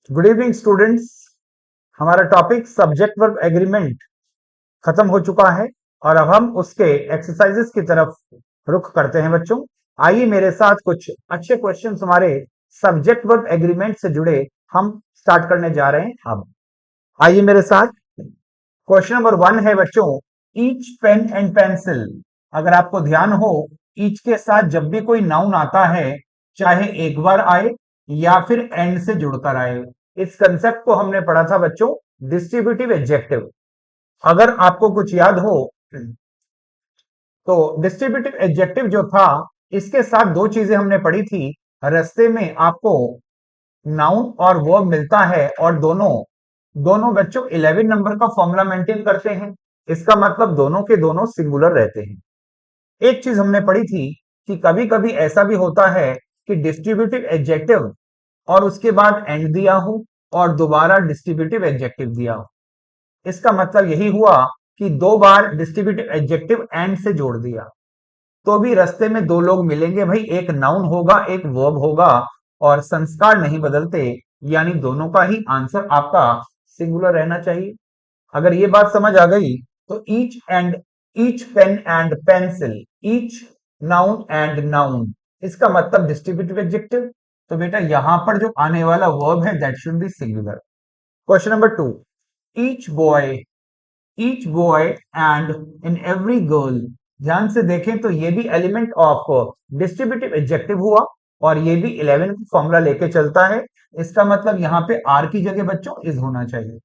Good evening students. हमारा topic subject verb agreement खत्म हो चुका है और अब हम उसके एक्सरसाइजेस की तरफ रुख करते हैं बच्चों। आइए मेरे साथ कुछ अच्छे क्वेश्चंस हमारे सब्जेक्ट वर्ब एग्रीमेंट से जुड़े हम स्टार्ट करने जा रहे हैं। अब आइए मेरे साथ। क्वेश्चन नंबर 1 है बच्चों, ईच पेन एंड पेंसिल। अगर आपको ध्यान हो, ईच के साथ जब भी कोई नाउन आता है, चाहे एक बार आए या फिर एंड से जुड़कर आए, इस कंसेप्ट को हमने पढ़ा था बच्चों, डिस्ट्रीब्यूटिव एडजेक्टिव। अगर आपको कुछ याद हो तो डिस्ट्रीब्यूटिव एडजेक्टिव जो था, इसके साथ दो चीजें हमने पढ़ी थी। रास्ते में आपको नाउन और वर्ब मिलता है और दोनों दोनों बच्चों 11 नंबर का फॉर्मूला मेंटेन करते हैं। इसका मतलब दोनों के दोनों सिंगुलर रहते हैं। एक चीज हमने पढ़ी थी कि कभी कभी ऐसा भी होता है कि डिस्ट्रीब्यूटिव एडजेक्टिव और उसके बाद एंड दिया हो और दोबारा डिस्ट्रीब्यूटिव एडजेक्टिव दिया हो। इसका मतलब यही हुआ कि दो बार डिस्ट्रीब्यूटिव एडजेक्टिव एंड से जोड़ दिया, तो भी रास्ते में दो लोग मिलेंगे भाई, एक नाउन होगा एक वर्ब होगा और संस्कार नहीं बदलते, यानी दोनों का ही आंसर आपका सिंगुलर रहना चाहिए। अगर ये बात समझ आ गई तो each pen and pencil, each noun and noun, इसका मतलब डिस्ट्रीब्यूटिव एडजेक्टिव। तो बेटा यहां पर जो आने वाला वर्ब है that should be singular. Question number 2, each boy, each boy and in every girl. ध्यान से देखें तो ये भी एलिमेंट ऑफ डिस्ट्रीब्यूटिव एडजेक्टिव हुआ और ये भी 11 फॉर्मूला लेके चलता है। इसका मतलब यहाँ पे आर की जगह बच्चों इज होना चाहिए।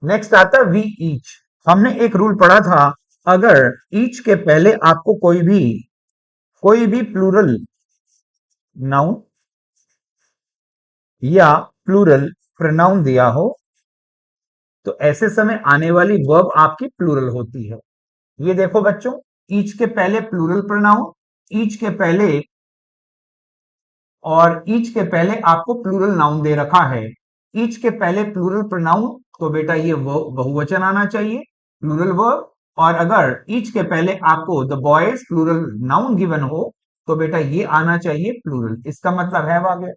नेक्स्ट आता है वी ईच। हमने एक रूल पढ़ा था, अगर ईच के पहले आपको कोई भी प्लूरल नाउन या प्लूरल प्रोनाउन दिया हो तो ऐसे समय आने वाली वर्ब आपकी प्लूरल होती है। ये देखो बच्चों, ईच के पहले प्लूरल प्रोनाउन, ईच के पहले और ईच के पहले आपको प्लूरल नाउन दे रखा है, ईच के पहले प्लूरल प्रोनाउन, तो बेटा ये बहुवचन आना चाहिए, प्लूरल वर्ब। और अगर ईच के पहले आपको the boys plural noun given हो तो बेटा ये आना चाहिए प्लूरल। इसका मतलब है आ गया।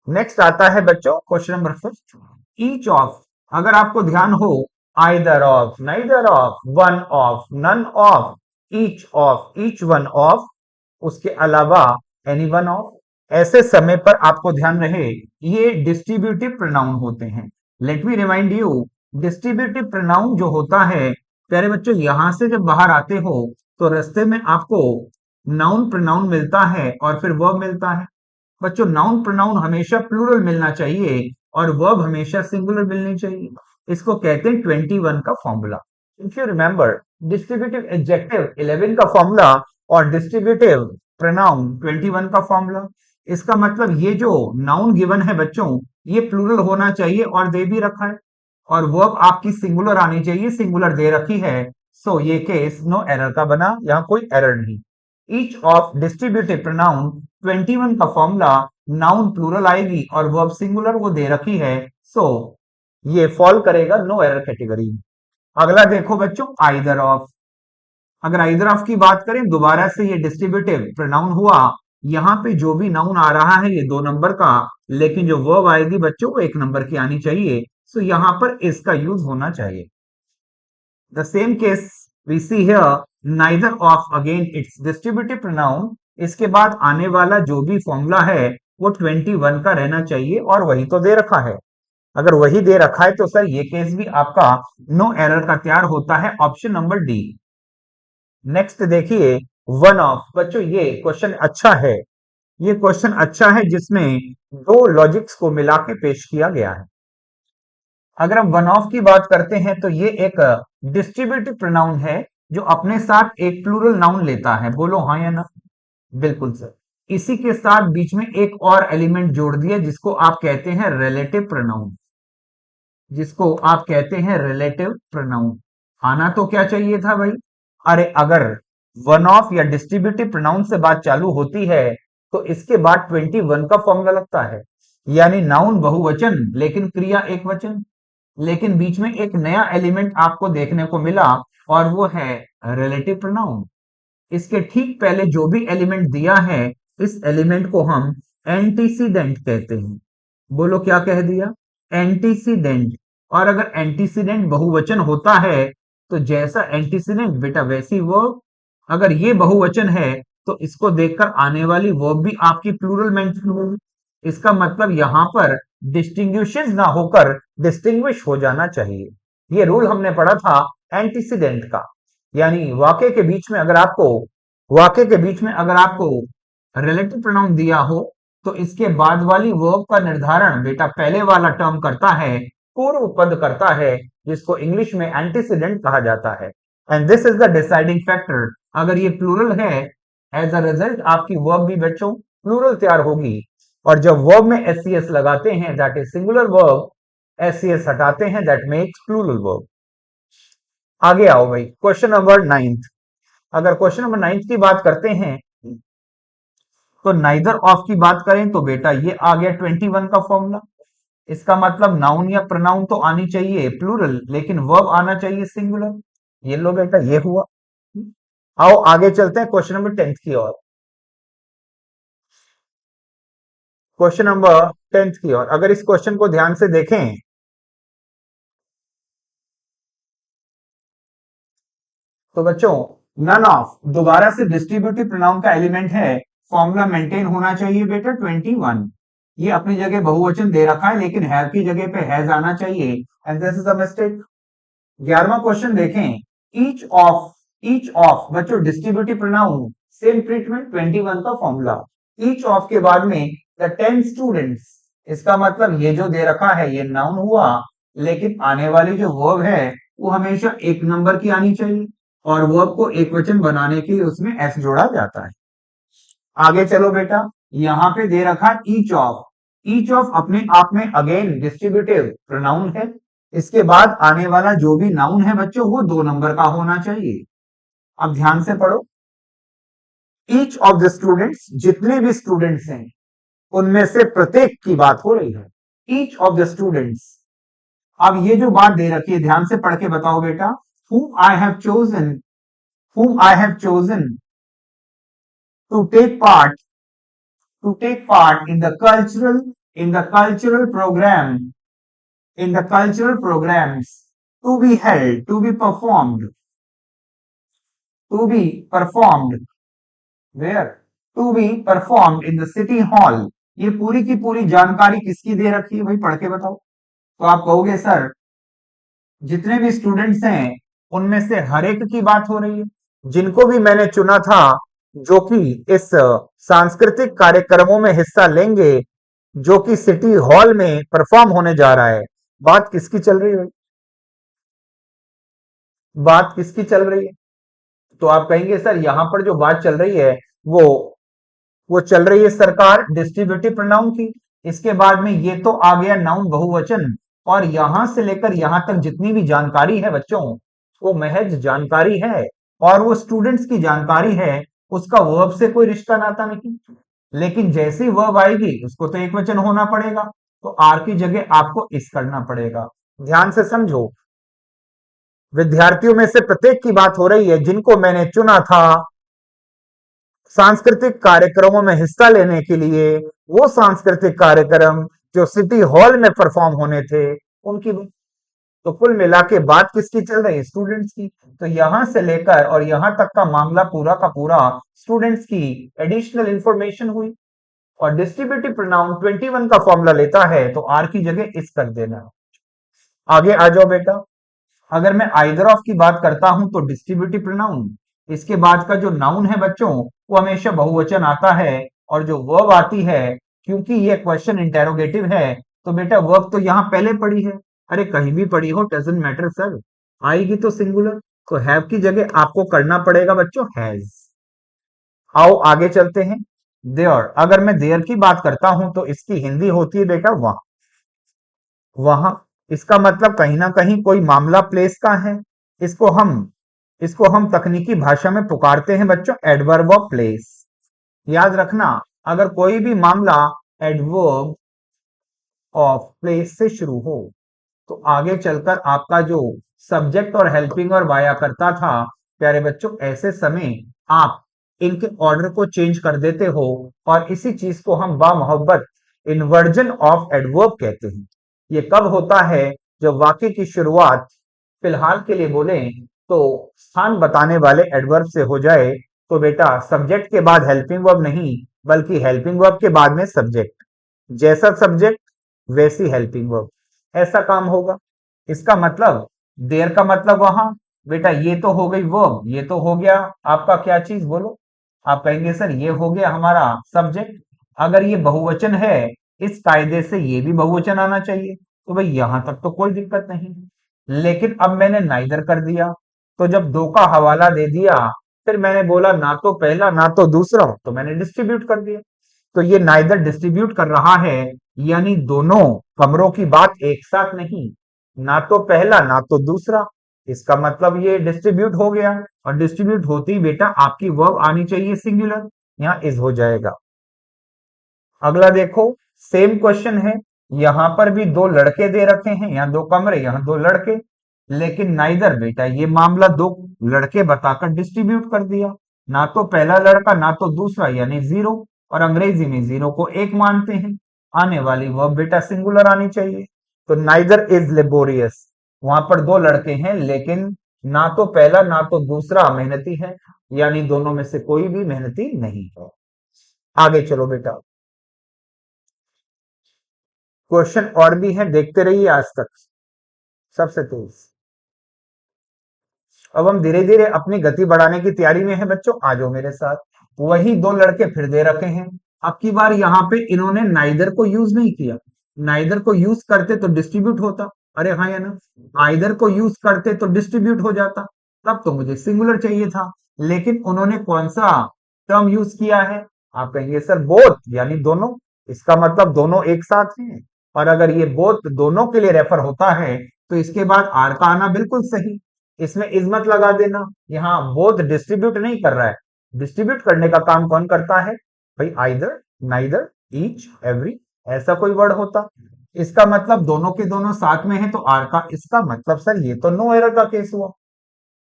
नेक्स्ट आता है बच्चों क्वेश्चन नंबर 5, ईच ऑफ। अगर आपको ध्यान हो, either of, neither of, one of, none of, each one of, उसके अलावा एनी वन ऑफ, ऐसे समय पर आपको ध्यान रहे ये डिस्ट्रीब्यूटिव प्रोनाउन होते हैं। Let me remind you, distributive pronoun जो होता है प्यारे बच्चों, यहां से जब बाहर आते हो तो रास्ते में आपको नाउन प्रोनाउन मिलता है और फिर वर्ब मिलता है। बच्चों नाउन प्रोनाउन हमेशा प्लूरल मिलना चाहिए और वर्ब हमेशा सिंगुलर मिलनी चाहिए। इसको कहते हैं 21 का formula. If you remember, distributive adjective 11 का फॉर्मूला और डिस्ट्रीब्यूटिव प्रोनाउन 21 का फॉर्मूला। इसका मतलब ये जो नाउन गिवन है बच्चों, ये प्लूरल होना चाहिए और दे भी रखा है, और वर्ब आपकी सिंगुलर आनी चाहिए, सिंगुलर दे रखी है। सो ये केस नो एरर का बना, यहां कोई एरर नहीं। ईच ऑफ डिस्ट्रीब्यूटिव प्रोनाउन 21 का फॉर्मूला, नाउन प्लूरल आएगी और वर्ब सिंगुलर वो दे रखी है, सो ये फॉल करेगा नो एरर कैटेगरी में। अगला देखो बच्चों, आइदर ऑफ। अगर आइदर ऑफ की बात करें, दोबारा से ये डिस्ट्रीब्यूटिव प्रोनाउन हुआ, यहाँ पे जो भी नाउन आ रहा है ये 2 नंबर का, लेकिन जो वर्ब आएगी बच्चों वो 1 नंबर की आनी चाहिए। सो यहाँ पर इसका यूज होना चाहिए। The same case we see here, neither of, again it's distributive pronoun। इसके बाद आने वाला जो भी फॉर्मूला है वो 21 का रहना चाहिए और वही तो दे रखा है। अगर वही दे रखा है तो सर ये केस भी आपका नो एरर का तैयार होता है, ऑप्शन नंबर डी। नेक्स्ट देखिए, वन ऑफ। बच्चों ये क्वेश्चन अच्छा है, ये क्वेश्चन अच्छा है जिसमें दो लॉजिक्स को मिला के पेश किया गया है। अगर हम वन ऑफ की बात करते हैं तो ये एक डिस्ट्रीब्यूटिव प्रोनाउन है जो अपने साथ एक प्लूरल नाउन लेता है। बोलो हाँ या ना? बिल्कुल सर। इसी के साथ बीच में एक और एलिमेंट जोड़ दिया जिसको आप कहते हैं रिलेटिव प्रोनाउन, जिसको आप कहते हैं रिलेटिव प्रोनाउन। आना तो क्या चाहिए था भाई? अरे अगर वन ऑफ या डिस्ट्रीब्यूटिव प्रोनाउन से बात चालू होती है तो इसके बाद 21 का फॉर्मूला लगता है, यानी नाउन बहुवचन लेकिन क्रिया एक वचन। लेकिन बीच में एक नया एलिमेंट आपको देखने को मिला और वो है रिलेटिव प्रोनाउन। इसके ठीक पहले जो भी एलिमेंट दिया है, इस एलिमेंट को हम एंटीसीडेंट कहते हैं। बोलो क्या कह दिया? एंटीसीडेंट। और अगर एंटीसीडेंट बहुवचन होता है तो जैसा एंटीसीडेंट बेटा वैसी वर्ब। अगर ये बहुवचन है तो इसको देखकर आने वाली वर्ब भी आपकी प्लूरल मेंशन होगी। इसका मतलब यहां पर डिस्टिंग्विशेस ना होकर डिस्टिंग्विश हो जाना चाहिए। ये रूल हमने पढ़ा था एंटीसीडेंट का, यानी वाक्य के बीच में अगर आपको रिलेटिव प्रोनाउन दिया हो तो इसके बाद वाली वर्ब का निर्धारण बेटा पहले वाला टर्म करता है, पूर्व पद करता है, जिसको इंग्लिश में एंटीसीडेंट कहा जाता है। And this is the deciding factor. अगर ये प्लूरल है, एज अ रिजल्ट आपकी वर्ब भी बच्चों प्लूरल तैयार होगी। और जब वर्ब में एससीएस लगाते हैं that is singular verb, SCS हटाते हैं दैट मेक्स प्लूरल वर्ब। आगे आओ भाई, क्वेश्चन नंबर 9। अगर क्वेश्चन नंबर 9 की बात करते हैं तो नाइदर ऑफ की बात करें तो बेटा ये आ गया 21 का फॉर्मूला। इसका मतलब नाउन या प्रोनाउन तो आनी चाहिए प्लूरल, लेकिन वर्ब आना चाहिए सिंगुलर। ये लो बेटा, ये हुआ। आओ आगे चलते हैं क्वेश्चन नंबर 10 की ओर। क्वेश्चन नंबर 10 की ओर अगर इस क्वेश्चन को ध्यान से देखें तो बच्चों नन ऑफ दोबारा से डिस्ट्रीब्यूटिव प्रोनाउन का एलिमेंट है, फॉर्मूला मेंटेन होना चाहिए बेटा 21। ये अपनी जगह बहुवचन दे रखा है लेकिन हैव की जगह पे हैज आना चाहिए, and this is a mistake. 11वां क्वेश्चन देखें, ईच ऑफ बच्चों डिस्ट्रीब्यूटिव प्रोनाउन सेम ट्रीटमेंट 21 का फॉर्मूला। ईच ऑफ के बाद में द 10 स्टूडेंट्स, इसका मतलब ये जो दे रखा है ये नाउन हुआ, लेकिन आने वाली जो वर्ब है वो हमेशा एक नंबर की आनी चाहिए, और वर्ब को एक वचन बनाने के लिए उसमें एस जोड़ा जाता है। आगे चलो बेटा, यहां पे दे रखा ईच ऑफ अपने आप में अगेन डिस्ट्रीब्यूटिव प्रोनाउन है। इसके बाद आने वाला जो भी नाउन है बच्चों वो 2 नंबर का होना चाहिए। अब ध्यान से पढ़ो, ईच ऑफ द स्टूडेंट्स, जितने भी स्टूडेंट्स हैं उनमें से प्रत्येक की बात हो रही है। ईच ऑफ द स्टूडेंट्स, अब ये जो बात दे रखी है ध्यान से पढ़ के बताओ बेटा, whom I have chosen to take part in the cultural programs to be held, to be performed where, to be performed in the city hall। ये पूरी की पूरी जानकारी किसकी दे रखी है भाई, पढ़ के बताओ। तो आप कहोगे सर जितने भी स्टूडेंट्स हैं उनमें से हर एक की बात हो रही है, जिनको भी मैंने चुना था जो कि इस सांस्कृतिक कार्यक्रमों में हिस्सा लेंगे जो कि सिटी हॉल में परफॉर्म होने जा रहा है। बात किसकी चल रही है? बात किसकी चल रही है? तो आप कहेंगे सर यहां पर जो बात चल रही है वो वो चल रही है सरकार डिस्ट्रीब्यूटिव प्रोनाउन की। इसके बाद में ये तो आ गया नाउन बहुवचन, और यहां से लेकर यहां तक जितनी भी जानकारी है बच्चों वो महज जानकारी है, और वो स्टूडेंट्स की जानकारी है, उसका वर्ब से कोई रिश्ता नाता नहीं। लेकिन जैसी वर्ब आएगी उसको तो एक वचन होना पड़ेगा, तो आर की जगह आपको इस करना पड़ेगा। ध्यान से समझो, विद्यार्थियों में से प्रत्येक की बात हो रही है जिनको मैंने चुना था सांस्कृतिक कार्यक्रमों में हिस्सा लेने के लिए, वो सांस्कृतिक कार्यक्रम जो सिटी हॉल में परफॉर्म होने थे उनकी। तो कुल मिला के बात किसकी चल रही है? स्टूडेंट्स की। तो यहां से लेकर और यहां तक का मामला पूरा का पूरा स्टूडेंट्स की एडिशनल इंफॉर्मेशन हुई, और डिस्ट्रीब्यूटिव प्रोनाउन 21 का फॉर्मूला लेता है तो आर की जगह इस कर देना। आगे आ जाओ बेटा, अगर मैं आइदर ऑफ की बात करता हूं तो डिस्ट्रीब्यूटिव प्रोनाउन, इसके बाद का जो नाउन है बच्चों वो हमेशा बहुवचन आता है, और जो वर्ब आती है, क्योंकि ये क्वेश्चन इंटेरोगेटिव है तो बेटा वर्ब तो यहां पहले पड़ी है, अरे कहीं भी पड़ी हो डजंट मैटर सर, आएगी तो सिंगुलर, तो हैव की जगह आपको करना पड़ेगा बच्चों हैज। आओ आगे चलते हैं, देयर। अगर मैं देयर की बात करता हूं तो इसकी हिंदी होती है बेटा वहां। वहां, इसका मतलब कहीं ना कहीं कोई मामला प्लेस का है। इसको हम इसको हम तकनीकी भाषा में पुकारते हैं बच्चों एडवर्ब ऑफ प्लेस। याद रखना, अगर कोई भी मामला एडवर्ब ऑफ प्लेस से शुरू हो तो आगे चलकर आपका जो सब्जेक्ट और हेल्पिंग और वाया करता था, प्यारे बच्चों ऐसे समय आप इनके ऑर्डर को चेंज कर देते हो, और इसी चीज को हम बामोहब्बत इन्वर्जन ऑफ एडवर्ब कहते हैं। ये कब होता है? जब वाक्य की शुरुआत फिलहाल के लिए बोले तो स्थान बताने वाले एडवर्ब से हो जाए, तो बेटा सब्जेक्ट के बाद हेल्पिंग वर्ब नहीं, बल्कि हेल्पिंग वर्ब के बाद में सब्जेक्ट, जैसा सब्जेक्ट वैसी हेल्पिंग वर्ब, ऐसा काम होगा। इसका मतलब देयर का मतलब वहां, बेटा ये तो हो गई वर्ब, ये तो हो गया आपका क्या चीज बोलो? आप कहेंगे सर ये हो गया हमारा सब्जेक्ट। अगर ये बहुवचन है, इस कायदे से ये भी बहुवचन आना चाहिए, तो भाई यहां तक तो कोई दिक्कत नहीं है। लेकिन अब मैंने नाइदर कर दिया, तो जब दो का हवाला दे दिया, फिर मैंने बोला ना तो पहला ना तो दूसरा, तो मैंने डिस्ट्रीब्यूट कर दिया। तो ये नाइदर डिस्ट्रीब्यूट कर रहा है, यानी दोनों कमरों की बात एक साथ नहीं, ना तो पहला ना तो दूसरा। इसका मतलब ये डिस्ट्रीब्यूट हो गया, और डिस्ट्रीब्यूट होते ही बेटा आपकी वर्ब आनी चाहिए सिंगुलर, यहाँ इज हो जाएगा। अगला देखो, सेम क्वेश्चन है, यहां पर भी दो लड़के दे रखे हैं, यहाँ दो कमरे यहाँ दो लड़के, लेकिन नाइदर बेटा ये मामला दो लड़के बताकर डिस्ट्रीब्यूट कर दिया, ना तो पहला लड़का ना तो दूसरा यानी जीरो, और अंग्रेजी में जीरो को एक मानते हैं, आने वाली वर्ब बेटा सिंगुलर आनी चाहिए। तो नाइदर इज लेबोरियस, वहां पर दो लड़के हैं लेकिन ना तो पहला ना तो दूसरा मेहनती है, यानी दोनों में से कोई भी मेहनती नहीं है। आगे चलो बेटा, क्वेश्चन और भी है, देखते रहिए आज तक सबसे तेज। अब हम धीरे धीरे अपनी गति बढ़ाने की तैयारी में है बच्चों, आ जाओ मेरे साथ। वही दो लड़के फिर दे रखे हैं, अब की बार यहाँ पे इन्होंने नाइदर को यूज नहीं किया, नाइदर को यूज करते तो डिस्ट्रीब्यूट होता, अरे हाँ या ना, आइदर को यूज करते तो डिस्ट्रीब्यूट हो जाता, तब तो मुझे सिंगुलर चाहिए था। लेकिन उन्होंने कौन सा टर्म यूज किया है? आप कहेंगे सर बोथ, यानी दोनों, इसका मतलब दोनों एक साथ हैं। और अगर ये बोथ दोनों के लिए रेफर होता है, तो इसके बाद आर का आना बिल्कुल सही, इसमें इजमत लगा देना, यहाँ बोथ डिस्ट्रीब्यूट नहीं कर रहा है, डिस्ट्रीब्यूट करने का काम कौन करता है भाई? आइदर, नाइदर, ईच, एवरी, ऐसा कोई वर्ड होता, इसका मतलब दोनों के दोनों साथ में है तो आर का, इसका मतलब सर ये तो नो एरर का केस हुआ।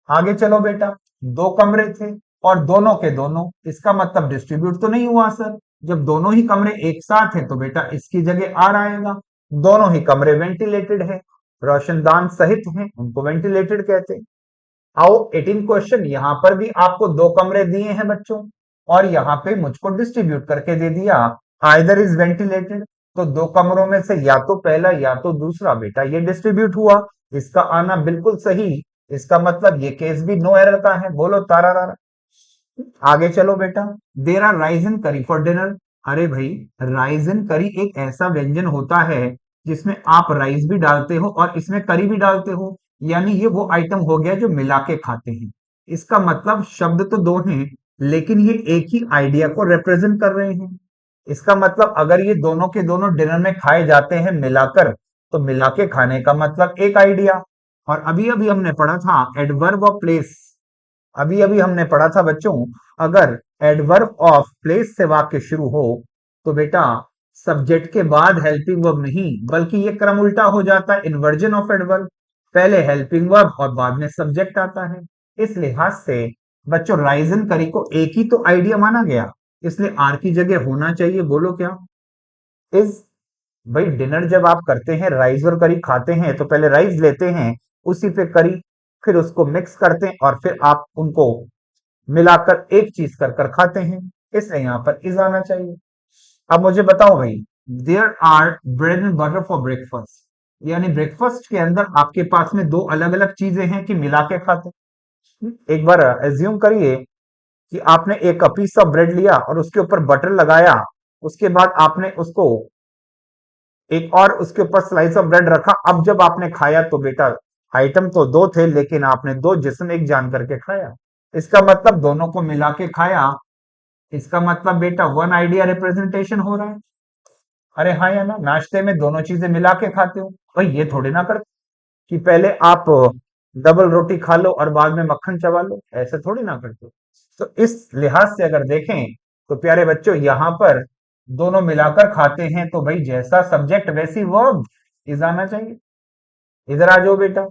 आगे चलो बेटा, दो कमरे थे और दोनों के दोनों, इसका मतलब डिस्ट्रीब्यूट तो नहीं हुआ सर, जब दोनों ही कमरे एक साथ हैं तो बेटा इसकी जगह आर आएगा। दोनों ही कमरे वेंटिलेटेड है, रोशनदान सहित हैं, उनको वेंटिलेटेड कहते हैं। आओ 18 क्वेश्चन, यहाँ पर भी आपको दो कमरे दिए हैं बच्चों, और यहाँ पे मुझको डिस्ट्रीब्यूट करके दे दिया, आइदर इज वेंटिलेटेड, तो दो कमरों में से या तो पहला या तो दूसरा बेटा ये डिस्ट्रीब्यूट हुआ, इसका आना बिल्कुल सही, इसका मतलब ये केस भी नो एरर का है, बोलो तारा रारा। आगे चलो बेटा, देर आर राइस इन करी फॉर डिनर, अरे भाई राइस इन करी एक ऐसा व्यंजन होता है जिसमें आप राइस भी डालते हो और इसमें करी भी डालते हो, यानी ये वो आइटम हो गया जो मिला के खाते हैं। इसका मतलब शब्द तो दो हैं, लेकिन ये एक ही आइडिया को रिप्रेजेंट कर रहे हैं। इसका मतलब अगर ये दोनों के दोनों डिनर में खाए जाते हैं मिलाकर, तो मिला के खाने का मतलब एक आइडिया। और अभी अभी हमने पढ़ा था एडवर्ब ऑफ प्लेस, अभी अभी हमने पढ़ा था बच्चों, अगर एडवर्ब ऑफ प्लेस से वाक्य शुरू हो तो बेटा सब्जेक्ट के बाद हेल्पिंग वर्ब नहीं, बल्कि ये क्रम उल्टा हो जाता है, इन्वर्जन ऑफ एडवर्ब, पहले हेल्पिंग वर्ब और बाद में सब्जेक्ट आता है। इस लिहाज से बच्चों राइजन करी को एक ही तो आइडिया माना गया, इसलिए आर की जगह होना चाहिए, बोलो क्या? इज, भाई डिनर जब आप करते हैं राइस और करी खाते हैं तो पहले राइस लेते हैं, उसी पे करी, फिर उसको मिक्स करते हैं और फिर आप उनको मिलाकर एक चीज कर कर खाते हैं, इसलिए यहाँ पर इज आना चाहिए। अब मुझे बताओ भाई, there are bread and butter for breakfast, यानी ब्रेकफास्ट के अंदर आपके पास में दो अलग अलग चीजें हैं कि मिला के खाते हैं। एक बार एज्यूम करिए कि आपने एक पीस ऑफ ब्रेड लिया और उसके ऊपर बटर लगाया, उसके बाद आपने उसको एक और उसके ऊपर स्लाइस ऑफ ब्रेड रखा, अब जब आपने खाया तो बेटा आइटम तो दो थे लेकिन आपने दो जिस्म एक जान करके खाया, इसका मतलब दोनों को मिला के खाया, इसका मतलब बेटा वन आइडिया रिप्रेजेंटेशन हो रहा है। अरे हाँ या ना, नाश्ते में दोनों चीजें मिला के खाते हो, भाई ये थोड़ी ना करते कि पहले आप डबल रोटी खा लो और बाद में मक्खन चबा लो, ऐसे थोड़ी ना करते। तो इस लिहाज से अगर देखें तो प्यारे बच्चों यहाँ पर दोनों मिलाकर खाते हैं, तो भाई जैसा सब्जेक्ट वैसी वर्ब, इज आना चाहिए। इधर आ जाओ बेटा,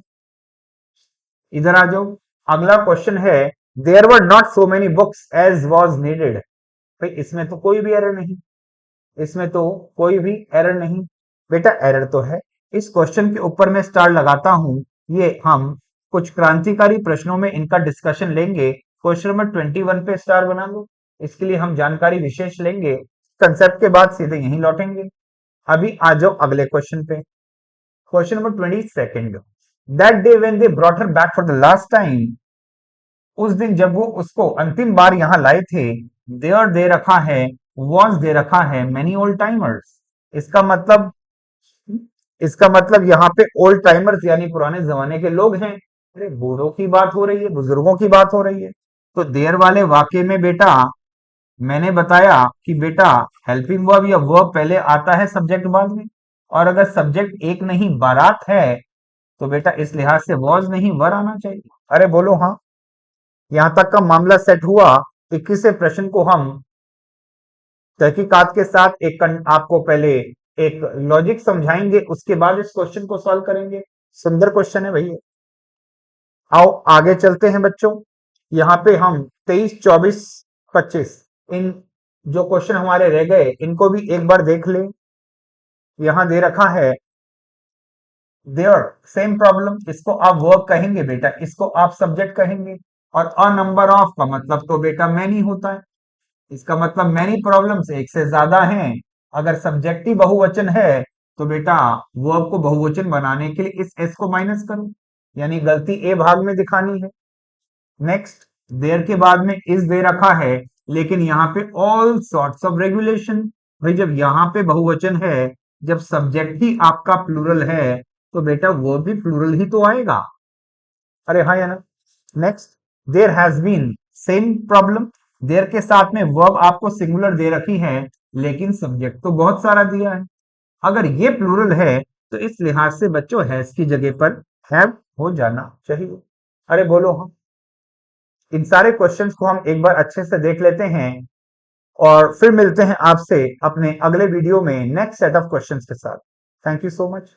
इधर आ जाओ, अगला क्वेश्चन है, there were not so many books as was needed, भाई इसमें तो कोई भी एरर नहीं, इसमें तो कोई भी एरर नहीं, बेटा एरर तो है, इस क्वेश्चन के ऊपर मैं स्टार लगाता हूं। ये हम कुछ क्रांतिकारी प्रश्नों में इनका डिस्कशन लेंगे। क्वेश्चन नंबर 21 पे स्टार बना लो। इसके लिए हम जानकारी विशेष लेंगे, कंसेप्ट के बाद सीधे यहीं लौटेंगे। अभी आ जाओ अगले क्वेश्चन पे। Question number 22, that day when they brought her back for the last time, उस दिन जब वो उसको अंतिम बार यहाँ लाए थे, देयर दे रखा है, वॉज दे रखा है मेनी ओल्ड टाइमर्स। इसका मतलब इसका मतलब यहाँ पे ओल्ड टाइमर्स यानी पुराने जमाने के लोग हैं। अरे बूढ़ों की बात हो रही है, बुजुर्गों की बात हो रही है। तो देर वाले वाक्य में बेटा मैंने बताया कि बेटा हेल्पिंग वर्ब या वर्ब पहले आता है, सब्जेक्ट बाद में। और अगर सब्जेक्ट एक नहीं बारात है तो बेटा इस लिहाज से वॉज नहीं वर आना चाहिए। अरे बोलो हाँ। यहां तक का मामला सेट हुआ। 21वें प्रश्न को हम तहकीकात के साथ आपको पहले एक लॉजिक समझाएंगे, उसके बाद इस क्वेश्चन को सॉल्व करेंगे। सुंदर क्वेश्चन है भैया। आओ आगे चलते हैं बच्चों। यहाँ पे हम 23, 24, 25 इन जो क्वेश्चन हमारे रह गए इनको भी एक बार देख लें। यहां दे रखा है देयर, सेम प्रॉब्लम। इसको आप वर्ब कहेंगे बेटा, इसको आप सब्जेक्ट कहेंगे। और अ नंबर ऑफ का मतलब तो बेटा मैनी होता है। इसका मतलब मैनी प्रॉब्लम्स, एक से ज्यादा हैं। अगर सब्जेक्टिव बहुवचन है तो बेटा वर्ब को बहुवचन बनाने के लिए इस एस को माइनस करो, यानी गलती ए भाग में दिखानी है। नेक्स्ट, देयर के बाद में इस दे रखा है, लेकिन यहाँ पे ऑल सॉर्ट्स ऑफ रेगुलेशन। भाई जब यहाँ पे बहुवचन है, जब सब्जेक्ट ही आपका प्लूरल है तो बेटा वो भी प्लूरल ही तो आएगा। अरे हाँ या ना। Next, there has been, same problem. There के साथ में वर्ब आपको सिंगुलर दे रखी है, लेकिन सब्जेक्ट तो बहुत सारा दिया है। अगर ये प्लूरल है तो इस लिहाज से बच्चों हैज की जगह पर हैव हो जाना चाहिए। अरे बोलो हाँ। इन सारे क्वेश्चंस को हम एक बार अच्छे से देख लेते हैं और फिर मिलते हैं आपसे अपने अगले वीडियो में नेक्स्ट सेट ऑफ क्वेश्चंस के साथ। Thank you so much.